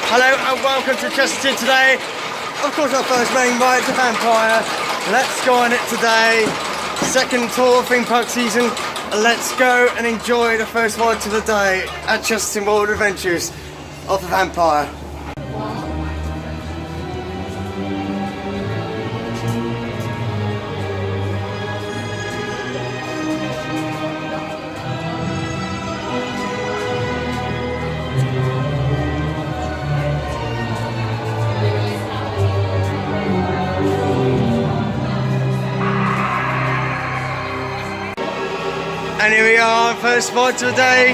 Hello and welcome to Chessington today. Of course our first main ride to Vampire. Let's go on it today. Second tour theme park season. Let's go and enjoy the first ride to the day at Chessington World Adventures of the Vampire. And here we are, first ride of the day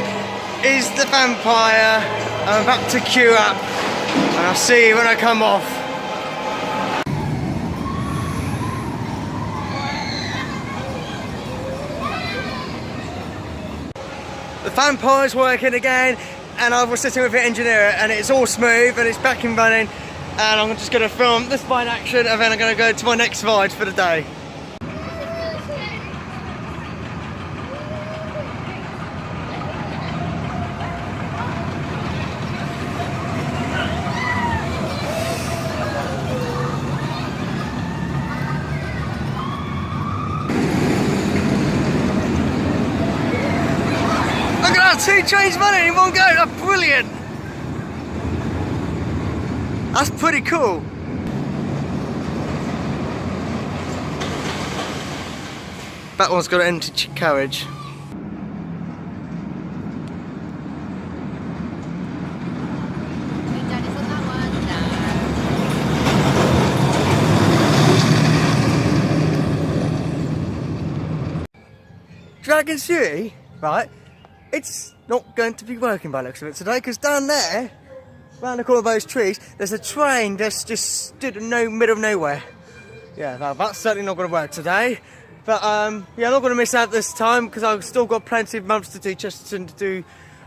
is the Vampire. I'm about to queue up and I'll see you when I come off. The Vampire's working again and I was sitting with the engineer and it's all smooth and it's back and running, and I'm just going to film this ride in action and then I'm going to go to my next ride for the day. Two trains running in one go, that's brilliant! That's pretty cool. That one's got an empty carriage. Dragon City, right? It's not going to be working by the looks of it today, because down there, round the corner of those trees, there's a train that's just stood in the middle of nowhere. Yeah, that's certainly not going to work today. But yeah, I'm not going to miss out this time, because I've still got plenty of months to do Chessington to do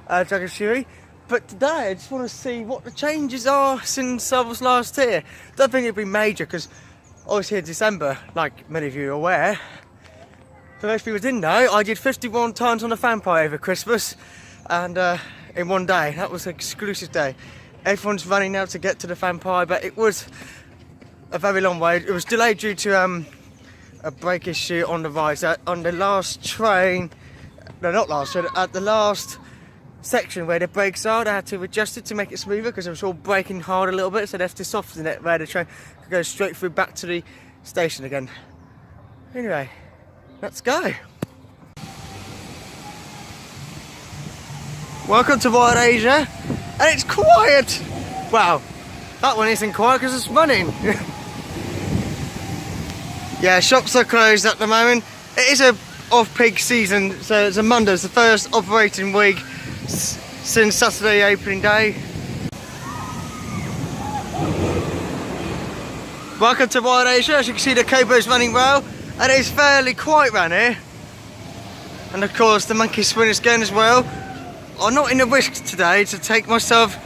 Dragon Fury. But today, I just want to see what the changes are since I was last here. Don't think it'll be major, because I was here in December, like many of you are aware. For those people who didn't know, I did 51 times on the Vampire over Christmas, and in one day. That was an exclusive day. Everyone's running now to get to the Vampire, but it was a very long way. It was delayed due to a brake issue on the ride. So on the last train, no, not last train, at the last section where the brakes are, they had to adjust it to make it smoother because it was all braking hard a little bit, so they have to soften it where the train could go straight through back to the station again. Anyway, let's go. Welcome to Wild Asia, and it's quiet. Wow, that one isn't quiet because it's running. Yeah, shops are closed at the moment. It is a off-peak season, so it's a Monday. It's the first operating week since Saturday opening day. Welcome to Wild Asia. As you can see, the Cobo's running well, and it is fairly quiet around here. And of course, the monkey swing is going as well. I'm not in the risk today to take myself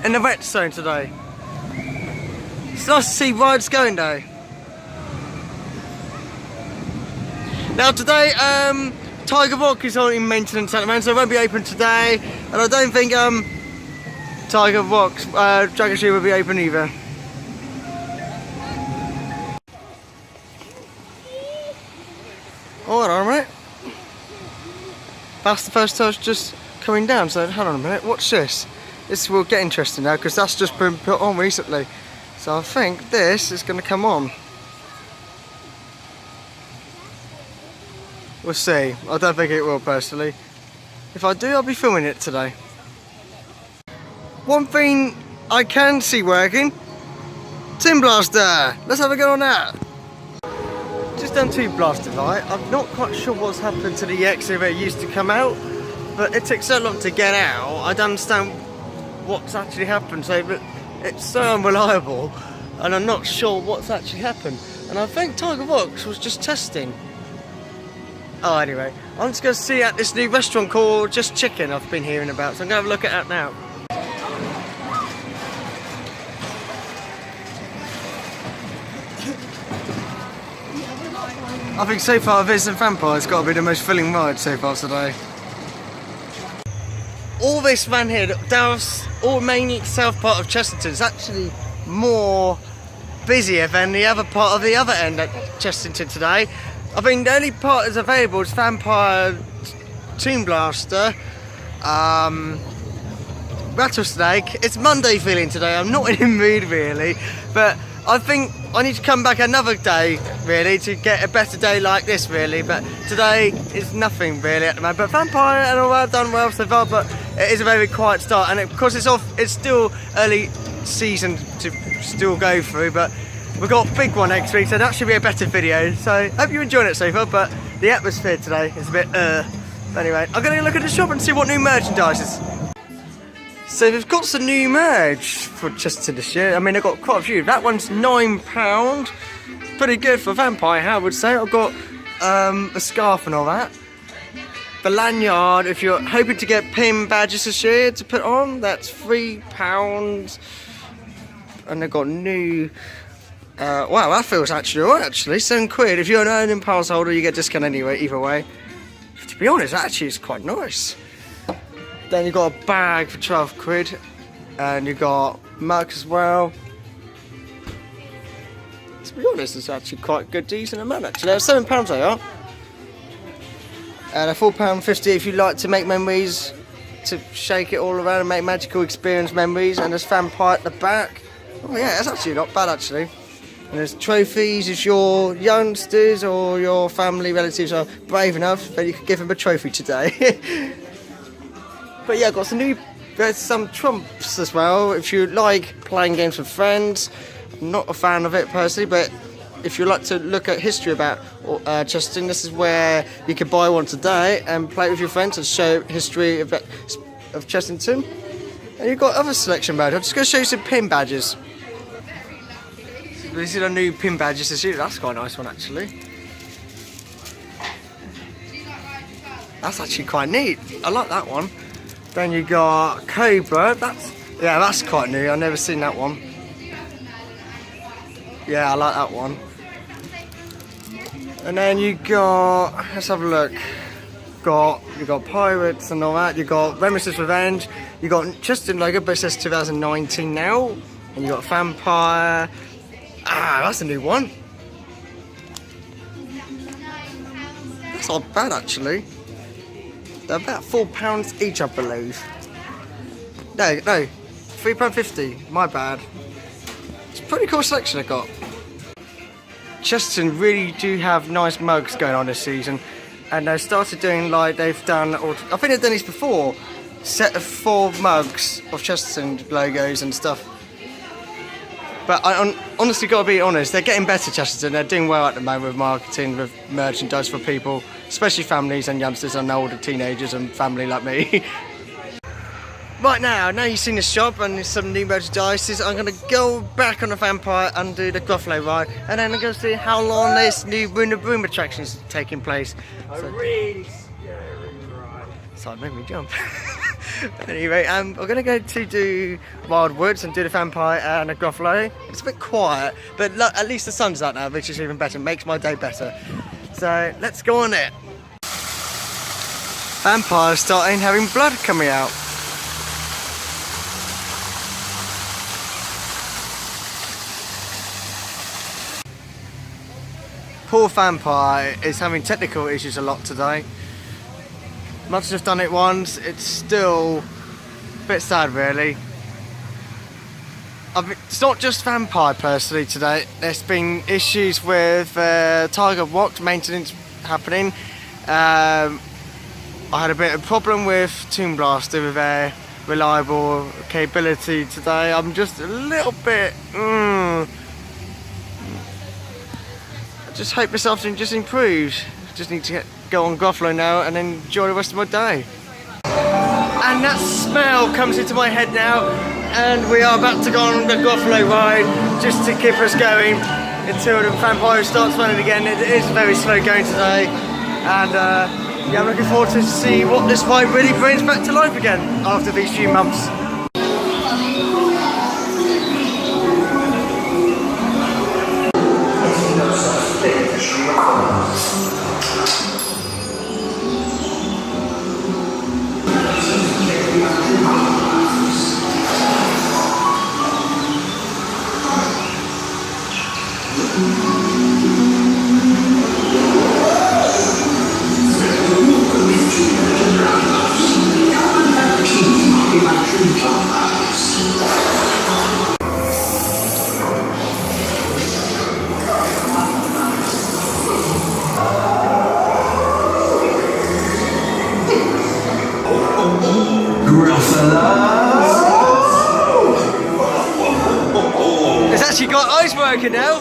in the wet zone today. It's nice to see rides going though. Now today, Tiger Rock is on in maintenance at the moment, so it won't be open today. And I don't think Tiger Rock's Dragon Shoe will be open either. Hold on a minute. That's the first time it's just coming down, so hold on a minute, watch this. This will get interesting now because that's just been put on recently. So I think this is going to come on. We'll see. I don't think it will personally. If I do, I'll be filming it today. One thing I can see working, Tin Blaster. Let's have a go on that. Just done two blasters, right? I'm not quite sure what's happened to the exit where it used to come out, but it took so long to get out. I don't understand what's actually happened, so but it's so unreliable, and I'm not sure what's actually happened. And I think Tiger Rocks was just testing. Oh, anyway, I'm just going to see at this new restaurant called Just Chicken I've been hearing about, so I'm going to have a look at that now. I think so far Viz and Vampire's got to be the most thrilling ride so far today. all this round here, all mainly south part of Chessington, is actually more busier than the other part of the other end at Chessington today. I mean, the only part that's available is Vampire, Tomb Blaster, Rattlesnake. It's Monday feeling today. I'm not in the mood really, but I think I need to come back another day really to get a better day like this really. But today is nothing really at the moment. But Vampire and all that done well so far, but it is a very quiet start, and of course it's still early season to still go through, but we've got a big one next week, so that should be a better video. So hope you're enjoying it so far, but the atmosphere today is a bit anyway, I'm gonna look at the shop and see what new merchandise is. So we've got some new merch for Chessington this year. I mean, I've got quite a few. That one's £9. Pretty good for Vampire, I would say. I've got a scarf and all that. The lanyard, if you're hoping to get pin badges this year to put on, that's £3. And they've got new... wow, that feels actually alright, actually. £7. If you're an earning pass holder, you get a discount anyway, either way. To be honest, actually, it's quite nice. Then you've got a bag for £12, and you've got mug as well. To be honest, it's actually quite a good, decent amount actually. They're £7 they are. And a £4.50 if you like to make memories, to shake it all around and make magical experience memories. And there's Vampire at the back. Oh yeah, that's actually not bad actually. And there's trophies if your youngsters or your family relatives are brave enough, then you can give them a trophy today. But yeah, I've got there's some trumps as well. If you like playing games with friends, I'm not a fan of it personally, but if you like to look at history about Chessington, this is where you can buy one today and play it with your friends and show history of Chessington. And you've got other selection badges. I'm just going to show you some pin badges. These are the new pin badges this year. That's quite a nice one actually. That's actually quite neat. I like that one. Then you got Cobra. That's quite new. I've never seen that one. Yeah, I like that one. And then you got, let's have a look. You got Pirates and all that. You got Remesis Revenge. You got Chessington logo, but it says 2019 now. And you got Vampire. That's a new one. That's not bad actually. They're about £4 each, I believe. No, £3.50. My bad. It's a pretty cool selection I got. Chessington really do have nice mugs going on this season, and they've started doing like they've done. Or I think they've done this before. Set of 4 mugs of Chessington logos and stuff. But I honestly got to be honest, they're getting better, Chessington. They're doing well at the moment with marketing, with merchandise for people, especially families and youngsters and older teenagers and family like me. Right now you've seen the shop and there's some new merchandise, I'm going to go back on the Vampire and do the Gruffalo ride, and then I'm going to see how long this new Room to Room attraction is taking place. A really scary ride. So it made me jump. Anyway, we're going to go to do Wild Woods and do the Vampire and the Gruffalo. It's a bit quiet, but at least the sun's out now, which is even better, makes my day better. So let's go on it. Vampire's starting having blood coming out. Poor Vampire is having technical issues a lot today. Much as I've done it once, it's still a bit sad really. It's not just Vampire personally today, there's been issues with Tiger Rock maintenance happening. I had a bit of problem with Tomb Blaster with their reliable capability today. I'm just a little bit... I just hope this afternoon just improves. Just need to go on Gruffalo now and then enjoy the rest of my day. And that smell comes into my head now, and we are about to go on the Gruffalo ride just to keep us going until the Vampire starts running again. It is very slow going today, and yeah, I'm looking forward to see what this ride really brings back to life again after these few months. It's actually got eyes working now.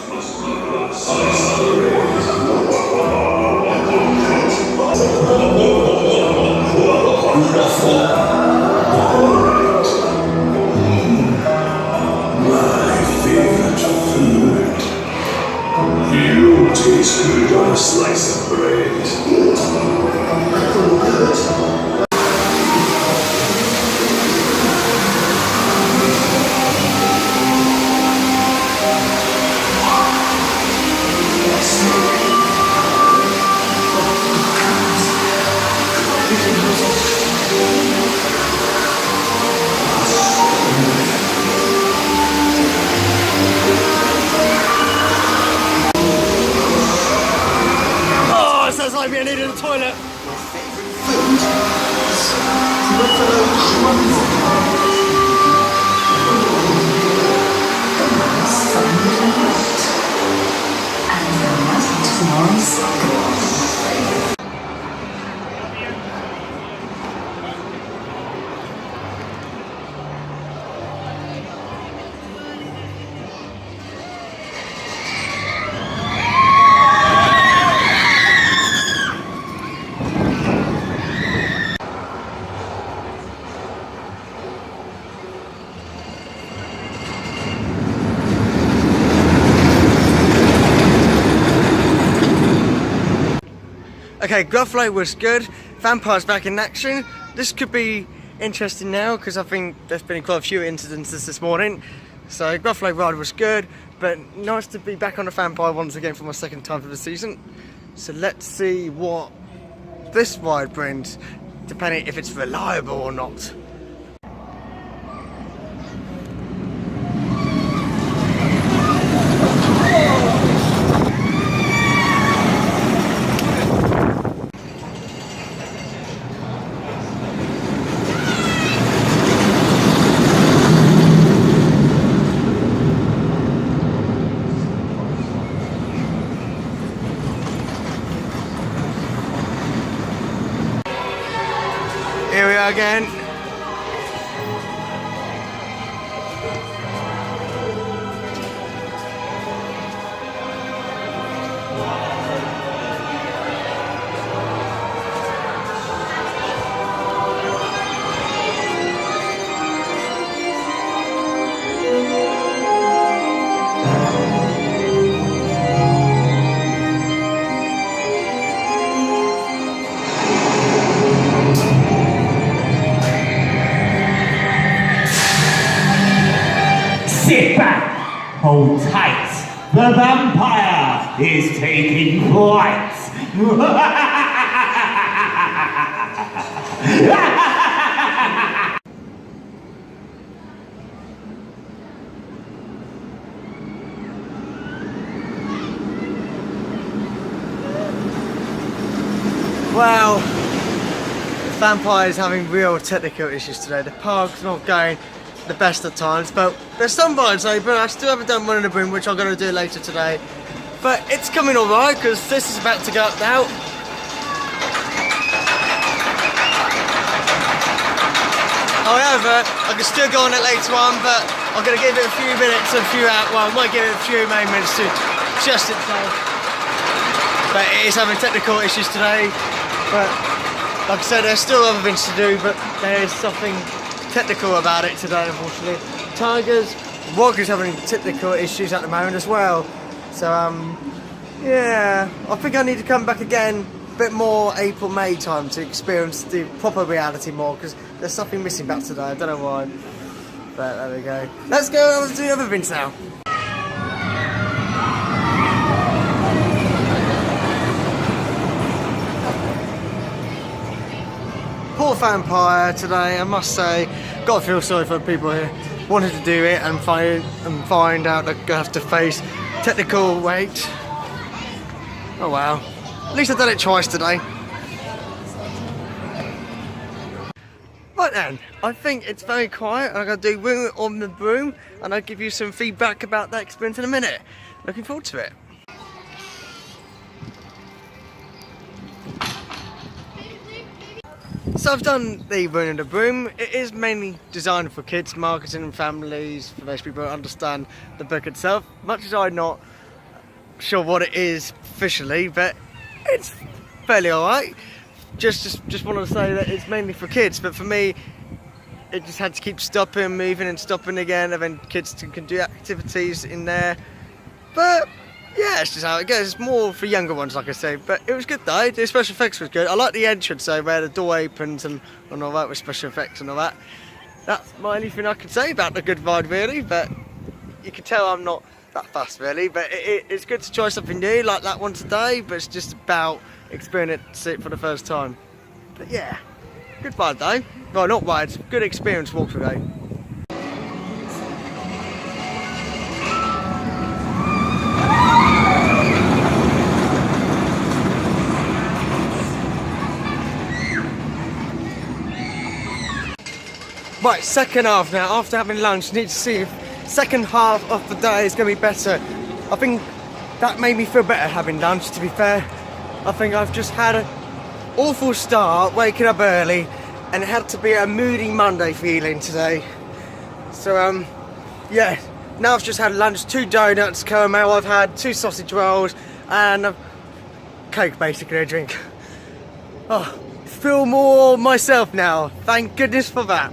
My favorite food. You taste good on a slice of bread. Oh, it sounds like me needing a toilet. Okay, Gruffalo was good. Vampire's back in action. This could be interesting now because I think there's been quite a few incidences this morning. So Gruffalo ride was good, but nice to be back on the Vampire once again for my second time for the season. So let's see what this ride brings, depending if it's reliable or not. Here we are again. Sit back, hold tight. The vampire is taking flight. Wow, the Vampire is having real technical issues today. The park's not going the best of times, but there's some rides open. I still haven't done one in the broom, which I'm going to do later today. But it's coming alright because this is about to go up now. However, I can still go on it later on, but I'm going to give it a few minutes, well, I might give it a few moments to adjust itself. But it is having technical issues today. But like I said, there's still other things to do, but there is something technical about it today, unfortunately. Tigers, Wog is having technical issues at the moment as well. So, yeah, I think I need to come back again a bit more April, May time to experience the proper reality more, because there's something missing back today, I don't know why. But there we go. Let's go on to the other things now. Poor Vampire today, I must say. Got to feel sorry for the people who wanted to do it and find out they're going to have to face technical wait. Oh wow. At least I've done it twice today. Right then, I think it's very quiet and I'm going to do Wing It on the Broom and I'll give you some feedback about that experience in a minute. Looking forward to it. So I've done the Run in the Broom. It is mainly designed for kids, marketing and families, for most people to understand the book itself. Much as I'm not sure what it is officially, but it's fairly alright. Just want to say that it's mainly for kids, but for me, it just had to keep stopping, moving and stopping again, and then kids can do activities in there. But yeah, it's just how it goes. It's more for younger ones, like I say. But it was good though. The special effects was good. I like the entrance though, where the door opens and all that with special effects and all that. That's my only thing I can say about the good ride, really. But you can tell I'm not that fast, really. But it's good to try something new, like that one today. But it's just about experiencing it for the first time. But yeah, good ride though. Well, not ride. Good experience walk through though. Right, second half now. After having lunch, need to see if second half of the day is going to be better. I think that made me feel better having lunch, to be fair. I think I've just had an awful start, waking up early, and it had to be a moody Monday feeling today. So, yeah, now I've just had lunch, 2 donuts, caramel, I've had 2 sausage rolls, and a Coke, basically, a drink. Oh, feel more myself now. Thank goodness for that.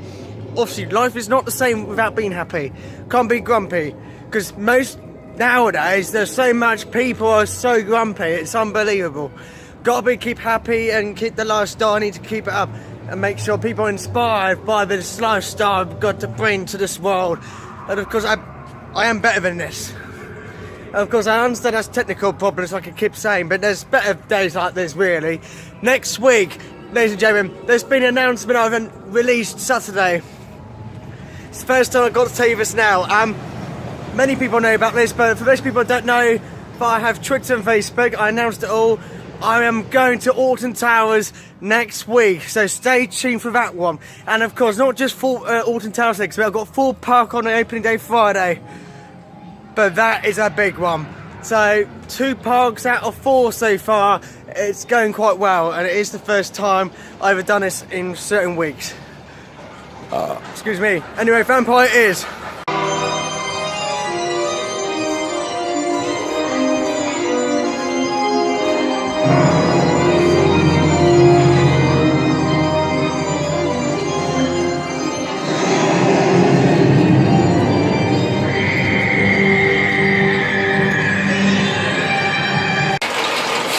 Obviously, life is not the same without being happy. Can't be grumpy, because most nowadays there's so much people are so grumpy. It's unbelievable. Gotta keep happy and keep the lifestyle. I need to keep it up and make sure people are inspired by this lifestyle I've got to bring to this world. And of course, I am better than this. Of course, I understand that's technical problems, like I keep saying, but there's better days like this, really. Next week, ladies and gentlemen, there's been an announcement I haven't released Saturday. It's the first time I've got to tell you this now. Many people know about this, but for most people who don't know, but I have Twitter and Facebook. I announced it all. I am going to Alton Towers next week, so stay tuned for that one. And of course, not just for Alton Towers next week, I've got Thorpe Park on the opening day Friday. But that is a big one. So 2 parks out of 4 so far. It's going quite well, and it is the first time I've ever done this in certain weeks. Excuse me. Anyway, Vampire is.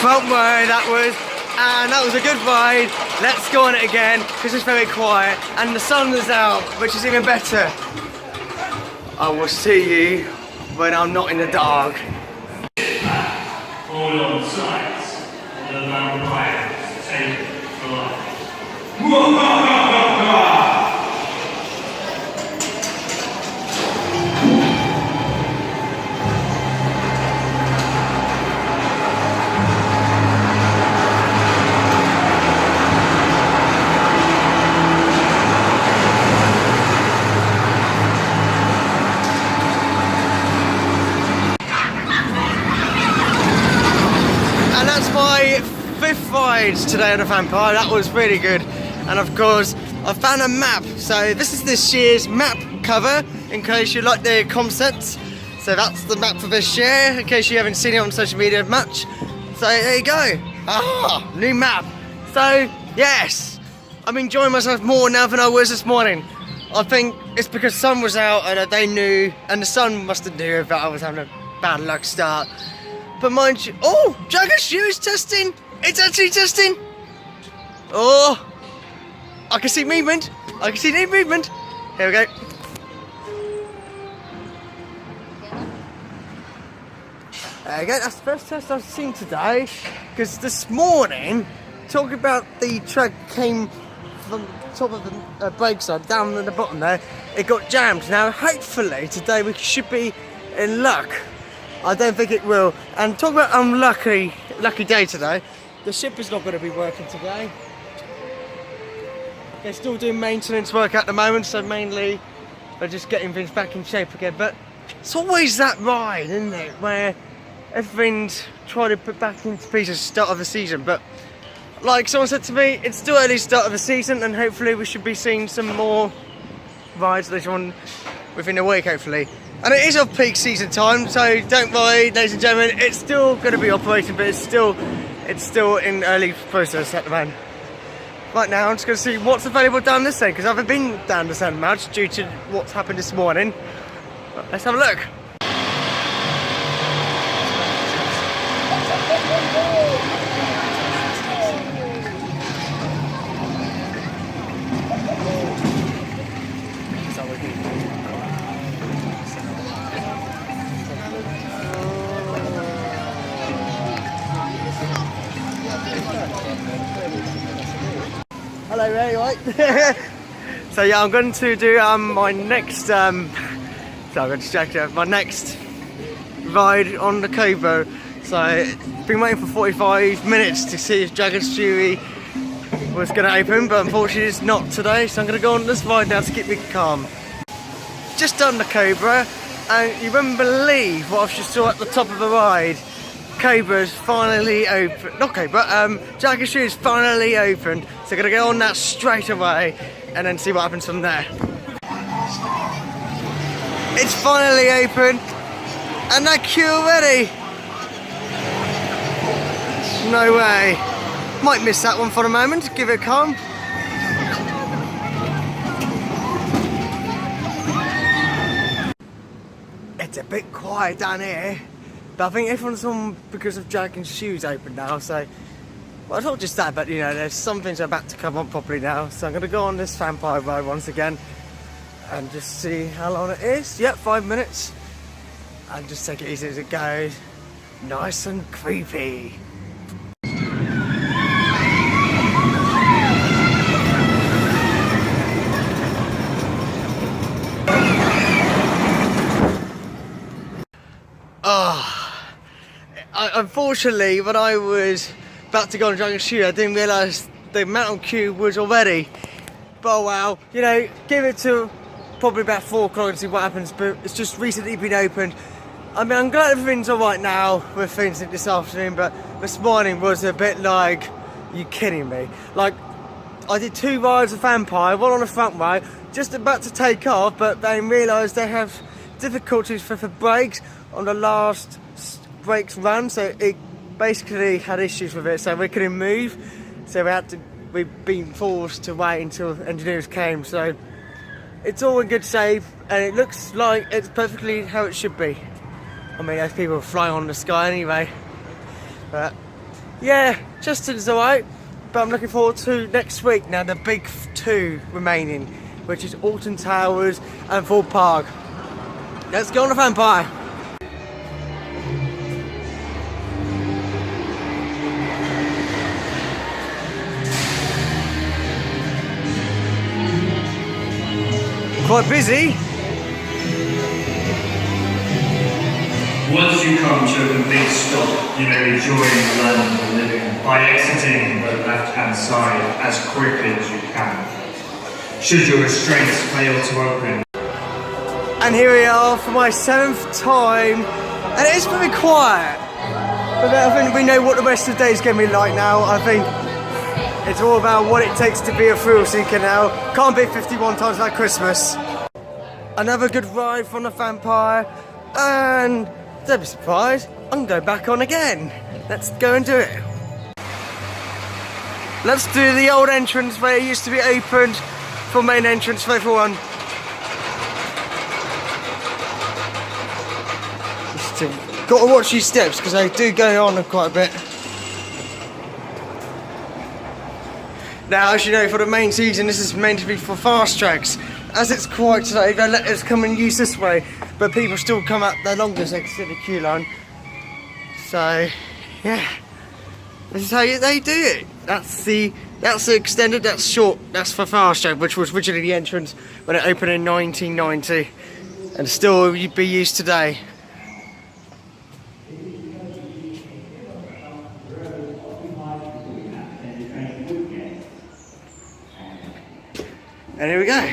Front row that was, and that was a good ride. Let's go on it again, because it's very quiet, and the sun is out, which is even better. I will see you when I'm not in the dark. All on sides, the vampires take flight. My 5th ride today on a Vampire. That was really good. And of course, I found a map. So this is this year's map cover, in case you like the concept. So that's the map for this year, in case you haven't seen it on social media much. So there you go. Ah, new map. So yes, I'm enjoying myself more now than I was this morning. I think it's because sun was out and they knew, and the sun must have knew that I was having a bad luck start. But mind you, oh, Jagger's shoes testing. It's actually testing. Oh, I can see movement. I can see the movement. Here we go. There you go. That's the first test I've seen today. Because this morning, talking about the truck came from the top of the brake side down at the bottom there. It got jammed. Now, hopefully today we should be in luck. I don't think it will. And talk about lucky day today. The ship is not going to be working today. They're still doing maintenance work at the moment, so mainly they're just getting things back in shape again. But it's always that ride, isn't it, where everything's trying to put back into pieces at the start of the season. But like someone said to me, it's still early start of the season, and hopefully we should be seeing some more rides later on within a week, hopefully. And it is off peak season time, so don't worry, ladies and gentlemen, it's still going to be operating, but it's still in early process at the moment. Right now, I'm just going to see what's available down this end, because I haven't been down this end much due to what's happened this morning. But let's have a look. Hello Ray, right? So yeah, I'm going to do my next sorry, I got distracted. My next ride on the Cobra. So I've been waiting for 45 minutes to see if Dragon's Fury was going to open, but unfortunately it's not today. So I'm going to go on this ride now to keep me calm. Just done the Cobra, and you wouldn't believe what I just saw at the top of the ride. Cobra's finally open. Not Cobra, Dragon's Fury is finally opened. So I'm going to go on that straight away and then see what happens from there. It's finally open, and that queue already. No way. Might miss that one for a moment, give it a calm. It's a bit quiet down here, but I think everyone's on because of Dragon's Shoes open now, so... Well, it's not just that, but you know, there's some things are about to come on properly now, so I'm going to go on this vampire ride once again and just see how long it is. Yep, 5 minutes. And just take it easy as it goes. Nice and creepy. Unfortunately, when I was about to go on Dragon's Fury, I didn't realise the mountain queue was already. But oh well, you know, give it to probably about 4 o'clock and see what happens, but it's just recently been opened. I mean, I'm glad everything's alright now with things this afternoon, but this morning was a bit like, you kidding me? Like, I did 2 rides of Vampire, one on the front row, just about to take off, but then realised they have difficulties for the brakes on the last brakes run, so it basically had issues with it, so we couldn't move, so we've been forced to wait until engineers came. So it's all in good shape, and it looks like it's perfectly how it should be. I mean, those people fly on the sky anyway, but yeah, Chessington's alright, but I'm looking forward to next week now, the big 2 remaining, which is Alton Towers and Thorpe Park. Let's go on the Vampire. Quite busy. Once you come to a complete stop, you may rejoin the land of the living by exiting the left-hand side as quickly as you can. Should your restraints fail to open. And here we are for my 7th time, and it is pretty quiet. But I think we know what the rest of the day is going to be like now. I think it's all about what it takes to be a thrill seeker now. Can't be 51 times like Christmas. Another good ride from the Vampire, and don't be surprised, I'm going to go back on again. Let's go and do it. Let's do the old entrance where it used to be opened for main entrance for everyone. Got to watch these steps because they do go on quite a bit. Now, as you know, for the main season, this is meant to be for fast tracks. As it's quiet today, they let us come and use this way, but people still come up the longest exit the queue line. So, yeah, this is how they do it. That's the extended, that's short, that's for fast track, which was originally the entrance when it opened in 1990, and still be used today. And here we go.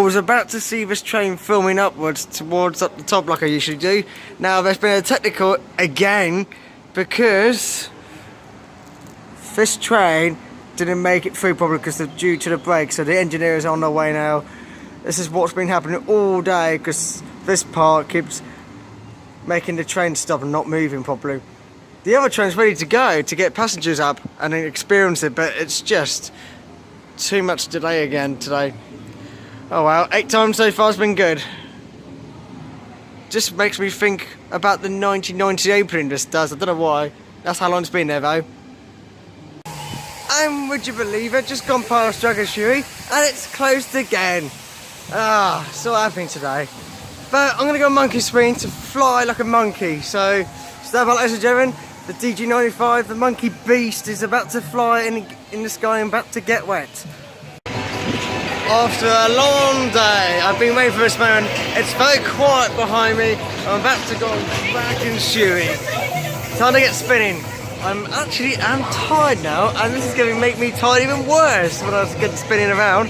was about to see this train filming upwards towards up the top like I usually do. Now there's been a technical again because this train didn't make it through probably because of due to the brake, so the engineer is on their way now. This is what's been happening all day because this part keeps making the train stop and not moving properly. The other train's ready to go to get passengers up and experience it, but it's just too much delay again today. Oh well, 8 times so far has been good. Just makes me think about the 1990 opening this does, I don't know why. That's how long it's been there though. And would you believe it, just gone past Dragon Shui and it's closed again. Ah, so happy today. But I'm gonna go monkey swing to fly like a monkey. So, stand by ladies and gentlemen, the DG95, the monkey beast is about to fly in the sky and about to get wet. After a long day, I've been waiting for this moment. It's very quiet behind me. I'm about to go back in Shui. Time to get spinning. I'm tired now, and this is going to make me tired even worse when I was getting spinning around.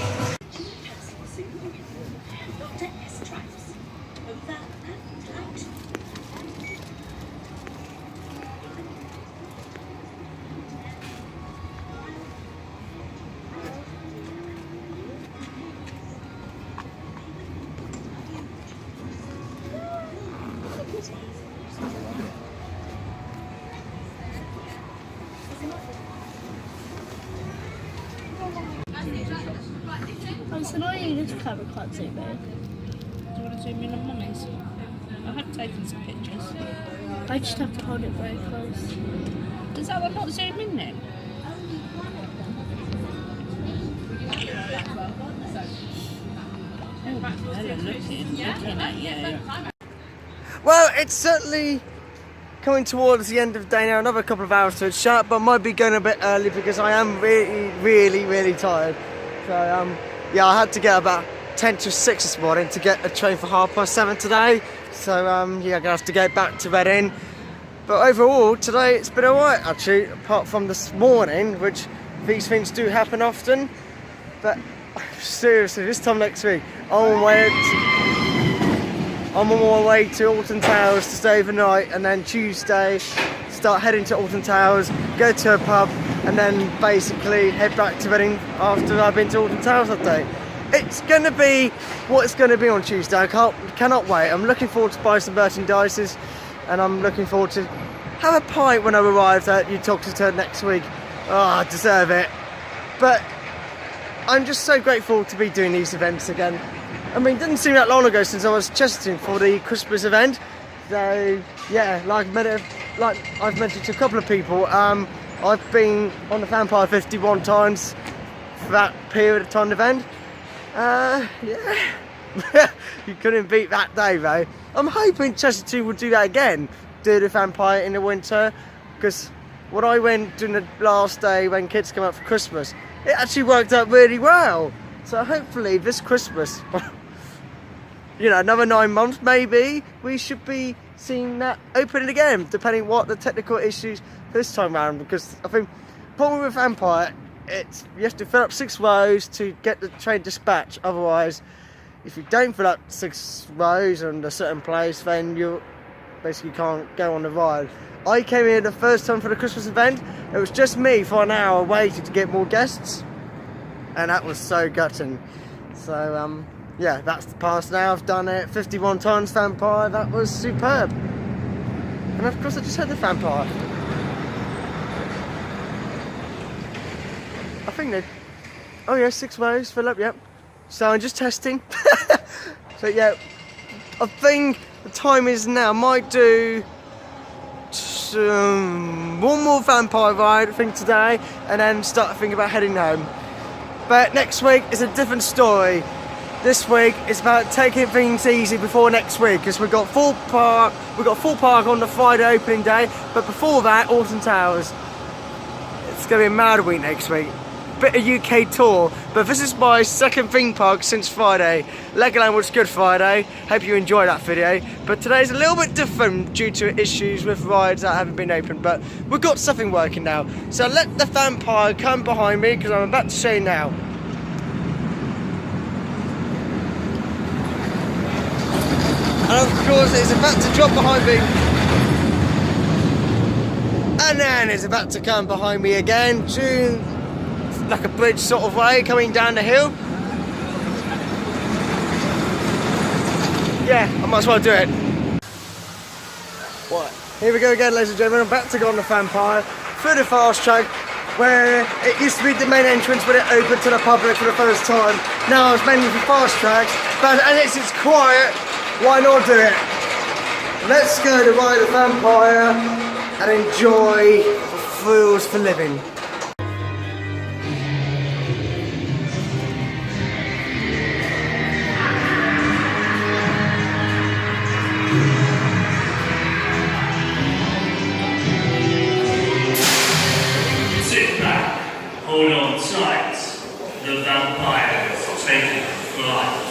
I'm so annoying this camera can't zoom in. Do you want to zoom in on mummy's? I have taken some pictures. I just have to hold it very close. Does that one not zoom in then? Oh, Ellen, looking at you. Well, it's certainly coming towards the end of the day now. Another couple of hours to it's shut, but I might be going a bit early because I am really tired. So yeah, I had to get about 10 to 6 this morning to get a train for 7:30 today. So yeah, I'm gonna have to get back to bed in. But overall, today it's been alright actually, apart from this morning, which these things do happen often. But seriously, this time next week, I'm on my way to Alton Towers to stay overnight, and then Tuesday start heading to Alton Towers, go to a pub, and then basically head back to Reading after I've been to Alton Towers that day. It's going to be what it's going to be on Tuesday. I cannot wait. I'm looking forward to buy some merchandises, and I'm looking forward to have a pint when I arrive at Utah next week. Oh, I deserve it. But I'm just so grateful to be doing these events again. I mean, it didn't seem that long ago since I was Chessington for the Christmas event. So yeah, like I've mentioned to a couple of people, I've been on the Vampire 51 times for that period of time event. Yeah, you couldn't beat that day though. I'm hoping Chessington will do that again, do the Vampire in the winter, because when I went during the last day when kids come up for Christmas, it actually worked out really well. So hopefully this Christmas, you know, another 9 months maybe, we should be seeing that opening again, depending what the technical issues this time around. Because I think the problem with Vampire, you have to fill up 6 rows to get the train dispatch. Otherwise, if you don't fill up 6 rows in a certain place, then you basically can't go on the ride. I came here the first time for the Christmas event. It was just me for an hour waiting to get more guests, and that was so gutting. So yeah, that's the past now. I've done it 51 times Vampire. That was superb. And of course I just had the Vampire. I think they, oh yeah, 6 rows, fill up, yep. So I'm just testing. So yeah, I think the time is now. I might do one more Vampire ride, I think, today, and then start thinking about heading home. But next week is a different story. This week is about taking things easy before next week, because we've got Thorpe Park on the Friday opening day, but before that, Alton Towers. It's going to be a mad week next week. Bit of UK tour, but this is my second theme park since Friday. Legoland was Good Friday. Hope you enjoyed that video. But today's a little bit different due to issues with rides that haven't been open, but we've got something working now. So let the Vampire come behind me, because I'm about to show you now. And of course it's about to drop behind me. And then it's about to come behind me again, to like a bridge sort of way, coming down the hill. Yeah, I might as well do it. What? Here we go again, ladies and gentlemen. I'm about to go on the Vampire through the fast track, where it used to be the main entrance when it opened to the public for the first time. Now it's mainly for fast tracks, but as it's quiet, why not do it? Let's go to ride the Vampire and enjoy the thrills for living. Sit back, hold on tight. The vampire is taking flight.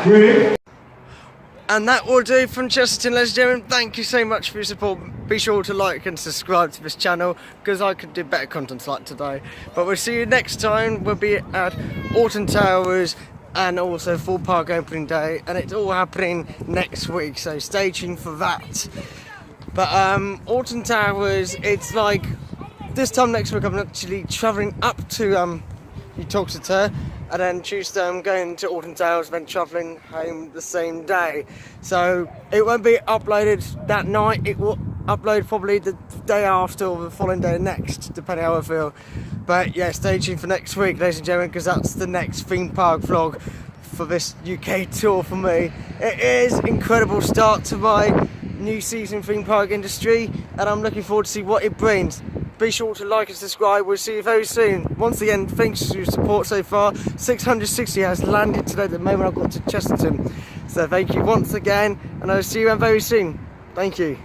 Really? And that will do from Chessington, ladies and gentlemen. Thank you so much for your support. Be sure to like and subscribe to this channel, because I could do better content like today. But we'll see you next time. We'll be at Alton Towers and also Thorpe Park opening day, and it's all happening next week, so stay tuned for that. But Alton Towers, it's like this time next week I'm actually travelling up to Chessington, and then Tuesday I'm going to Alton Towers, then travelling home the same day. So it won't be uploaded that night, it will upload probably the day after or the following day next, depending how I feel. But yeah, stay tuned for next week, ladies and gentlemen, because that's the next theme park vlog for this UK tour for me. It is an incredible start to my new season theme park industry, and I'm looking forward to see what it brings. Be sure to like and subscribe. We'll see you very soon. Once again, thanks for your support so far. 660 has landed today the moment I got to Chessington. So thank you once again, and I'll see you very soon. Thank you.